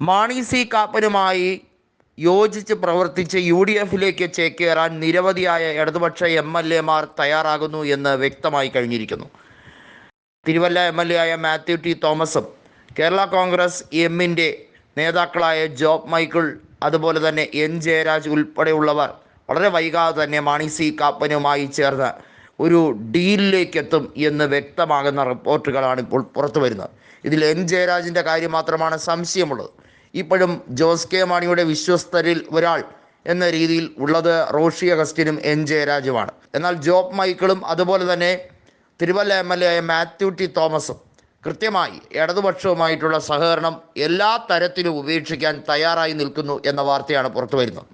Mani C കാപ്പനുമായി യോജിച്ച് പ്രവർത്തിച്ച് UDFിലേക്ക് ചേക്കേറാൻ നിരവധിയായ ഇടതുപക്ഷ MLA മാർ തയ്യാറാകുന്നു എന്ന് വ്യക്തമായി കഴിഞ്ഞിരിക്കുന്നു. തിരുവല്ല MLA ആയ മാത്യു ടി തോമസും കേരള കോൺഗ്രസ് എമ്മിൻ്റെ നേതാക്കളായ ജോബ് മൈക്കിൾ, അതുപോലെ തന്നെ ജയരാജ് ഉൾപ്പെടെയുള്ളവർ വളരെ വൈകാതെ തന്നെ മാണി സി കാപ്പനുമായി ചേർന്ന് ഒരു ഡീലിലേക്ക് എത്തും എന്ന് വ്യക്തമാകുന്ന റിപ്പോർട്ടുകളാണ് ഇപ്പോൾ പുറത്തു വരുന്നത്. ഇതിൽ ജയരാജിൻ്റെ കാര്യം മാത്രമാണ് സംശയമുള്ളത്. ഇപ്പോഴും ജോസ് കെ മാണിയുടെ വിശ്വസ്തരിൽ ഒരാൾ എന്ന രീതിയിൽ ഉള്ളത് റോഷി അഗസ്റ്റിനും ജയരാജുമാണ്. എന്നാൽ ജോബ് മൈക്കിളും അതുപോലെ തന്നെ തിരുവല്ല MLA ആയ മാത്യു ടി തോമസും കൃത്യമായി ഇടതുപക്ഷവുമായിട്ടുള്ള സഹകരണം എല്ലാ തരത്തിലും ഉപേക്ഷിക്കാൻ തയ്യാറായി നിൽക്കുന്നു എന്ന വാർത്തയാണ് പുറത്തു വരുന്നത്.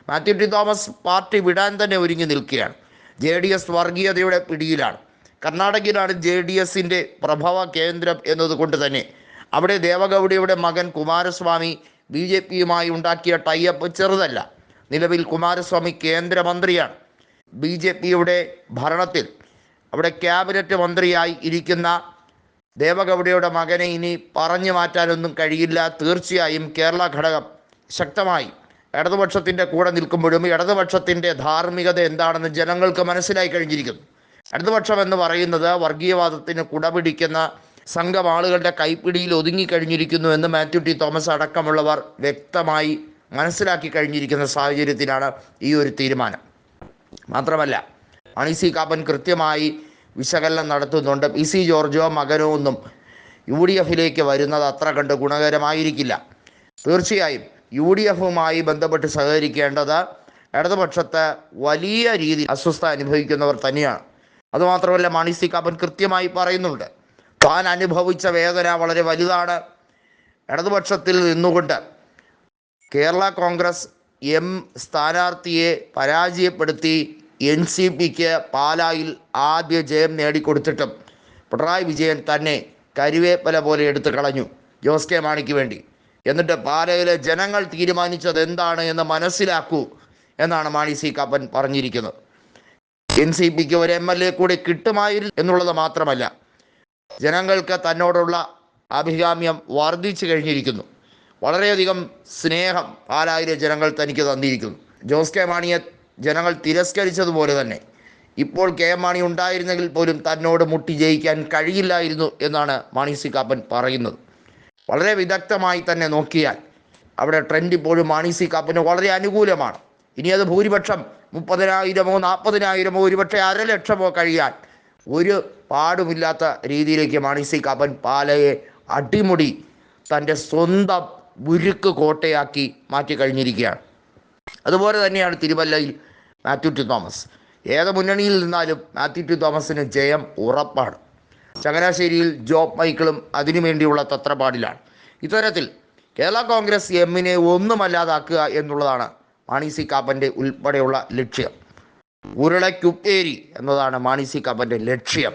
മാത്യു ടി തോമസ് പാർട്ടി വിടാൻ തന്നെ ഒരുങ്ങി നിൽക്കുകയാണ്. JDS വർഗീയതയുടെ പിടിയിലാണ്. കർണാടകയിലാണ് JDSൻ്റെ പ്രഭവ കേന്ദ്രം എന്നതുകൊണ്ട് തന്നെ അവിടെ ദേവഗൗഡയുടെ മകൻ കുമാരസ്വാമി BJPയുമായി ഉണ്ടാക്കിയ ടൈഅപ്പ് ചെറുതല്ല. നിലവിൽ കുമാരസ്വാമി കേന്ദ്രമന്ത്രിയാണ്. BJPയുടെ ഭരണത്തിൽ അവിടെ ക്യാബിനറ്റ് മന്ത്രിയായി ഇരിക്കുന്ന ദേവഗൗഡയുടെ മകനെ ഇനി പറഞ്ഞു മാറ്റാനൊന്നും കഴിയില്ല. തീർച്ചയായും കേരള ഘടകം ശക്തമായി ഇടതുപക്ഷത്തിൻ്റെ കൂടെ നിൽക്കുമ്പോഴും ഇടതുപക്ഷത്തിൻ്റെ ധാർമ്മികത എന്താണെന്ന് ജനങ്ങൾക്ക് മനസ്സിലായി കഴിഞ്ഞിരിക്കുന്നു. ഇടതുപക്ഷം എന്ന് പറയുന്നത് വർഗീയവാദത്തിന് കുടപിടിക്കുന്ന സംഘം ആളുകളുടെ കൈപ്പിടിയിൽ ഒതുങ്ങിക്കഴിഞ്ഞിരിക്കുന്നു എന്ന് മാത്യു ടി തോമസ് അടക്കമുള്ളവർ വ്യക്തമായി മനസ്സിലാക്കി കഴിഞ്ഞിരിക്കുന്ന സാഹചര്യത്തിലാണ് ഈ ഒരു തീരുമാനം. മാത്രമല്ല, മാണി സി കാപ്പൻ കൃത്യമായി വിശകലനം നടത്തുന്നുണ്ട്. PC ജോർജോ മകനോ ഒന്നും UDFിലേക്ക് വരുന്നത് അത്ര കണ്ട് ഗുണകരമായിരിക്കില്ല. തീർച്ചയായും UDFുമായി ബന്ധപ്പെട്ട് സഹകരിക്കേണ്ടത് ഇടതുപക്ഷത്ത് വലിയ രീതിയിൽ അസ്വസ്ഥത അനുഭവിക്കുന്നവർ തന്നെയാണ്. അതുമാത്രമല്ല, മാണി സി കാപ്പൻ കൃത്യമായി പറയുന്നുണ്ട്, താൻ അനുഭവിച്ച വേദന വളരെ വലുതാണ്. ഇടതുപക്ഷത്തിൽ നിന്നുകൊണ്ട് കേരള കോൺഗ്രസ് M സ്ഥാനാർത്ഥിയെ പരാജയപ്പെടുത്തി NCPക്ക് പാലായിൽ ആദ്യ ജയം നേടിക്കൊടുത്തിട്ടും പിണറായി വിജയൻ തന്നെ കരിവേപ്പല പോലെ എടുത്തു കളഞ്ഞു ജോസ് കെ മാണിക്ക് വേണ്ടി. എന്നിട്ട് പാലയിലെ ജനങ്ങൾ തീരുമാനിച്ചത് എന്താണ് എന്ന് മനസ്സിലാക്കൂ എന്നാണ് മാണി സി കാപ്പൻ പറഞ്ഞിരിക്കുന്നത്. NCPക്ക് ഒരു MLA കൂടി കിട്ടുമായിരുന്നു എന്നുള്ളത് മാത്രമല്ല, ജനങ്ങൾക്ക് തന്നോടുള്ള അഭികാമ്യം വർദ്ധിച്ചു കഴിഞ്ഞിരിക്കുന്നു. വളരെയധികം സ്നേഹം പാലായിലെ ജനങ്ങൾ തനിക്ക് തന്നിരിക്കുന്നു. ജോസ് കെ മാണിയെ ജനങ്ങൾ തിരസ്കരിച്ചതുപോലെ തന്നെ ഇപ്പോൾ KM മാണി ഉണ്ടായിരുന്നെങ്കിൽ പോലും തന്നോട് മുട്ടി ജയിക്കാൻ കഴിയില്ലായിരുന്നു എന്നാണ് മാണി സി കാപ്പൻ പറയുന്നത്. വളരെ വിദഗ്ധമായി തന്നെ നോക്കിയാൽ അവിടെ ട്രെൻഡ് ഇപ്പോഴും മാണി സി കാപ്പന് വളരെ അനുകൂലമാണ്. ഇനി അത് ഭൂരിപക്ഷം 30,000-ഓ 40,000-ഓ ഒരുപക്ഷെ 1,00,000-ഓ കഴിയാൻ ഒരു പാടുമില്ലാത്ത രീതിയിലേക്ക് മാണി സി കാപ്പൻ പാലയെ അടിമുടി തൻ്റെ സ്വന്തം ഉരുക്ക് കോട്ടയാക്കി മാറ്റി കഴിഞ്ഞിരിക്കുകയാണ്. അതുപോലെ തന്നെയാണ് തിരുവല്ലയിൽ മാത്യു ടി തോമസ്. ഏത് മുന്നണിയിൽ നിന്നാലും മാത്യു ടി തോമസിന് ജയം ഉറപ്പാണ്. ചങ്ങനാശ്ശേരിയിൽ ജോബ് മൈക്കിളും അതിനുവേണ്ടിയുള്ള തത്രപ്പാടിലാണ്. ഇത്തരത്തിൽ കേരള കോൺഗ്രസ് എമ്മിനെ ഒന്നുമല്ലാതാക്കുക എന്നുള്ളതാണ് മാണി സി കാപ്പൻ്റെ ഉൾപ്പെടെയുള്ള ലക്ഷ്യം. ഉരുളയ്ക്കുപ്പേരി എന്നതാണ് മാണി സി കാപ്പൻ്റെ ലക്ഷ്യം.